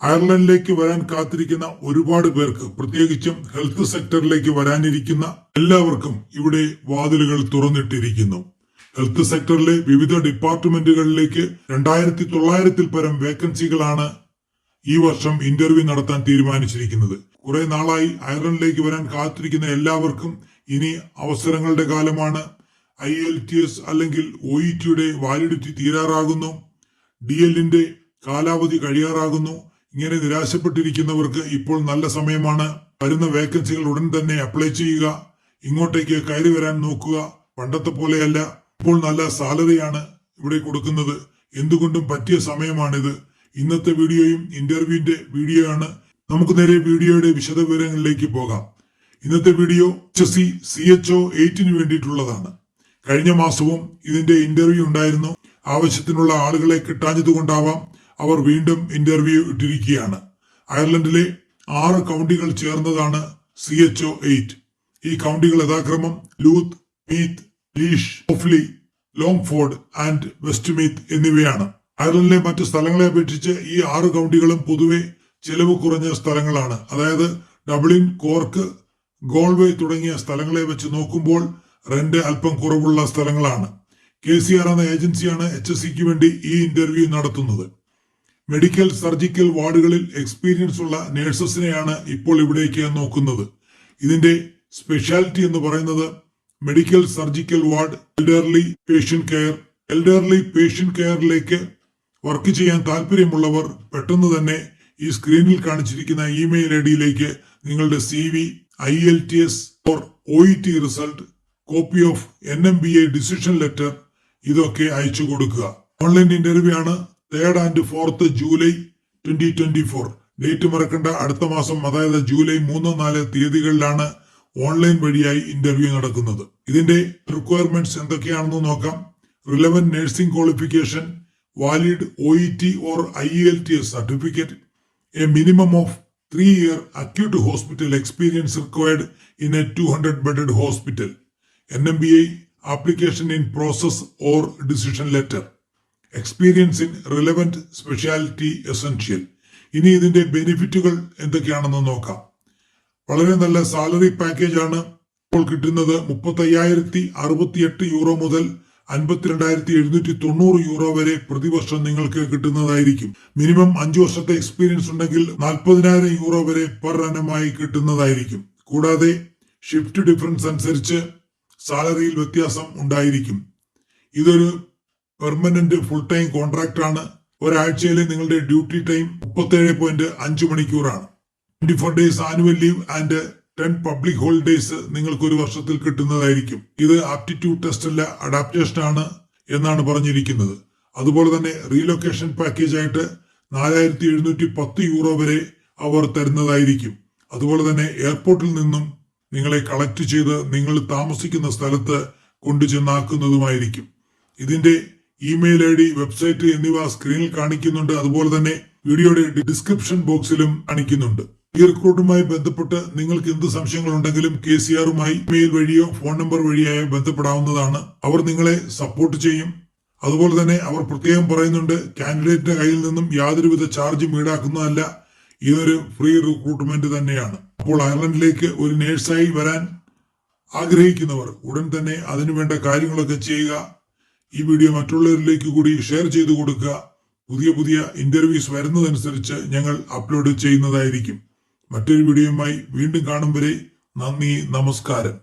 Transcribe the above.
അയർലൻഡിലേക്ക് വരാൻ കാത്തിരിക്കുന്ന ഒരുപാട് പേർക്ക്, പ്രത്യേകിച്ചും ഹെൽത്ത് സെക്ടറിലേക്ക് വരാനിരിക്കുന്ന എല്ലാവർക്കും ഇവിടെ വാതിലുകൾ തുറന്നിട്ടിരിക്കുന്നു. ഹെൽത്ത് സെക്ടറിലെ വിവിധ ഡിപ്പാർട്ട്മെന്റുകളിലേക്ക് 2900-ൽ പരം വേക്കൻസികളാണ് ഈ വർഷം ഇന്റർവ്യൂ നടത്താൻ തീരുമാനിച്ചിരിക്കുന്നത്. കുറെ നാളായി അയർലൻഡിലേക്ക് വരാൻ കാത്തിരിക്കുന്ന എല്ലാവർക്കും ഇനി അവസരങ്ങളുടെ കാലമാണ്. IELTS അല്ലെങ്കിൽ OETയുടെ വാലിഡിറ്റി തീരാറാകുന്നു. DLന്റെ കാലാവധി കഴിയാറാകുന്നു. ഇങ്ങനെ നിരാശപ്പെട്ടിരിക്കുന്നവർക്ക് ഇപ്പോൾ നല്ല സമയമാണ്. വരുന്ന വേക്കൻസികൾ ഉടൻ തന്നെ അപ്ലൈ ചെയ്യുക. ഇങ്ങോട്ടേക്ക് കയറി വരാൻ നോക്കുക. പണ്ടത്തെ പോലെയല്ല, ഇപ്പോൾ നല്ല സാലറിയാണ് ഇവിടെ കൊടുക്കുന്നത്. എന്തുകൊണ്ടും പറ്റിയ സമയമാണിത്. ഇന്നത്തെ വീഡിയോയും ഇന്റർവ്യൂവിന്റെ വീഡിയോ ആണ്. നമുക്ക് നേരെ വീഡിയോയുടെ വിശദവിവരങ്ങളിലേക്ക് പോകാം. ഇന്നത്തെ വീഡിയോ HSC CHO 8 വേണ്ടിയിട്ടുള്ളതാണ്. കഴിഞ്ഞ മാസവും ഇതിന്റെ ഇന്റർവ്യൂ ഉണ്ടായിരുന്നു. ആവശ്യത്തിനുള്ള ആളുകളെ കിട്ടാഞ്ഞതുകൊണ്ടാവാം അവർ വീണ്ടും ഇന്റർവ്യൂ ഇട്ടിരിക്കുകയാണ്. അയർലൻഡിലെ 6 കൗണ്ടികൾ ചേർന്നതാണ് CHO 8. ഈ കൗണ്ടികൾ യഥാക്രമം ലൂത്ത്, മീത്ത്, ലീഷ്, ഓഫ്ലി, ലോങ്ഫോർഡ് ആൻഡ് വെസ്റ്റ്മീത്ത് എന്നിവയാണ്. അയർലൻഡിലെ മറ്റ് സ്ഥലങ്ങളെ അപേക്ഷിച്ച് ഈ 6 കൗണ്ടികളും പൊതുവെ ചെലവ് കുറഞ്ഞ സ്ഥലങ്ങളാണ്. അതായത് ഡബ്ലിൻ, കോർക്ക്, ഗോൾവേ തുടങ്ങിയ സ്ഥലങ്ങളെ വെച്ച് നോക്കുമ്പോൾ റെന്റ് അല്പം കുറവുള്ള സ്ഥലങ്ങളാണ്. KCR എന്ന ഏജൻസിയാണ് HSCക്ക് വേണ്ടി ഈ ഇന്റർവ്യൂ നടത്തുന്നത്. മെഡിക്കൽ സർജിക്കൽ വാർഡുകളിൽ എക്സ്പീരിയൻസ് ഉള്ള നഴ്സസിനെയാണ് ഇപ്പോൾ ഇവിടേക്ക് നോക്കുന്നത്. ഇതിന്റെ സ്പെഷ്യാലിറ്റി എന്ന് പറയുന്നത് medical surgical ward, elderly patient care. Elderly patient കെയറിലേക്ക് വർക്ക് ചെയ്യാൻ താല്പര്യമുള്ളവർ പെട്ടെന്ന് തന്നെ ഈ സ്ക്രീനിൽ കാണിച്ചിരിക്കുന്ന ഇമെയിൽ ഐഡിയിലേക്ക് നിങ്ങളുടെ CV, IELTS or OET result, copy of NMBA decision letter ഇതൊക്കെ അയച്ചു കൊടുക്കുക. ഓൺലൈൻ ഇന്റർവ്യൂ ആണ്. 3rd and 4th July 2024. Date മറക്കണ്ട. അടുത്ത മാസം, അതായത് ജൂലൈ 3, 4 തീയതികളിലാണ് ഓൺലൈൻ വഴിയായി ഇന്റർവ്യൂ നടക്കുന്നത്. ഇതിന്റെ റിക്വയർമെന്റ്സ് എന്തൊക്കെയാണെന്ന് നോക്കാം. Relevant nursing qualification, valid OET or IELTS certificate, A minimum of 3-year acute hospital experience required in a 200-bedded hospital, NMBA application in process or decision letter, experience in relevant specialty essential. ഇനി ഇതിന്റെ ബെനിഫിറ്റുകൾ എന്തൊക്കെയാണെന്ന് നോക്കാം. വളരെ നല്ല salary package ആണ് ഇപ്പോൾ കിട്ടുന്നത്. 35,068 euro മുതൽ 52,790 യൂറോ വരെ പ്രതിവർഷം നിങ്ങൾക്ക് കിട്ടുന്നതായിരിക്കും. മിനിമം 5 വർഷത്തെ എക്സ്പീരിയൻസ് ഉണ്ടെങ്കിൽ 40,000 യൂറോ വരെ പെർ ആനമായി കിട്ടുന്നതായിരിക്കും. കൂടാതെ ഷിഫ്റ്റ് ഡിഫറൻസ് അനുസരിച്ച് സാലറിയിൽ വ്യത്യാസം ഉണ്ടായിരിക്കും. ഇതൊരു പെർമനന്റ് ഫുൾ ടൈം കോൺട്രാക്ട് ആണ്. ഒരാഴ്ചയിലെ നിങ്ങളുടെ ഡ്യൂട്ടി ടൈം 37.5 മണിക്കൂറാണ്. 24 days annual leave and 10 public holidays നിങ്ങൾക്ക് ഒരു വർഷത്തിൽ കിട്ടുന്നതായിരിക്കും. ഇത് ആപ്റ്റിറ്റ്യൂഡ് ടെസ്റ്റ് അല്ല, അഡാപ്റ്റേഷൻ ആണ് എന്നാണ് പറഞ്ഞിരിക്കുന്നത്. അതുപോലെ തന്നെ റീലൊക്കേഷൻ പാക്കേജ് ആയിട്ട് 4,710 യൂറോ വരെ അവർ തരുന്നതായിരിക്കും. അതുപോലെ തന്നെ എയർപോർട്ടിൽ നിന്നും നിങ്ങളെ കളക്ട് ചെയ്ത് നിങ്ങൾ താമസിക്കുന്ന സ്ഥലത്ത് കൊണ്ടുചെന്നാക്കുന്നതുമായിരിക്കും. ഇതിന്റെ ഇമെയിൽ ID, വെബ്സൈറ്റ് എന്നിവ സ്ക്രീനിൽ കാണിക്കുന്നുണ്ട്. അതുപോലെ തന്നെ വീഡിയോയുടെ ഡിസ്ക്രിപ്ഷൻ ബോക്സിലും കാണിക്കുന്നുണ്ട്. ഈ റിക്രൂട്ടുമായി ബന്ധപ്പെട്ട് നിങ്ങൾക്ക് എന്ത് സംശയങ്ങളുണ്ടെങ്കിലും KCRുമായി ഇമെയിൽ വഴിയോ ഫോൺ നമ്പർ വഴിയായോ ബന്ധപ്പെടാവുന്നതാണ്. അവർ നിങ്ങളെ സപ്പോർട്ട് ചെയ്യും. അതുപോലെ തന്നെ അവർ പ്രത്യേകം പറയുന്നുണ്ട്, കാൻഡിഡേറ്റിന്റെ കയ്യിൽ നിന്നും യാതൊരുവിധ ചാർജും ഈടാക്കുന്നതല്ല. ഇതൊരു ഫ്രീ റിക്രൂട്ട്മെന്റ് തന്നെയാണ്. അപ്പോൾ അയർലൻഡിലേക്ക് ഒരു നേഴ്സായി വരാൻ ആഗ്രഹിക്കുന്നവർ ഉടൻ തന്നെ അതിനുവേണ്ട കാര്യങ്ങളൊക്കെ ചെയ്യുക. ഈ വീഡിയോ മറ്റുള്ളവരിലേക്ക് കൂടി ഷെയർ ചെയ്തു കൊടുക്കുക. പുതിയ ഇന്റർവ്യൂസ് വരുന്നതനുസരിച്ച് ഞങ്ങൾ അപ്ലോഡ് ചെയ്യുന്നതായിരിക്കും. മറ്റൊരു വീഡിയോയുമായി വീണ്ടും കാണും വരെ നന്ദി, നമസ്കാരം.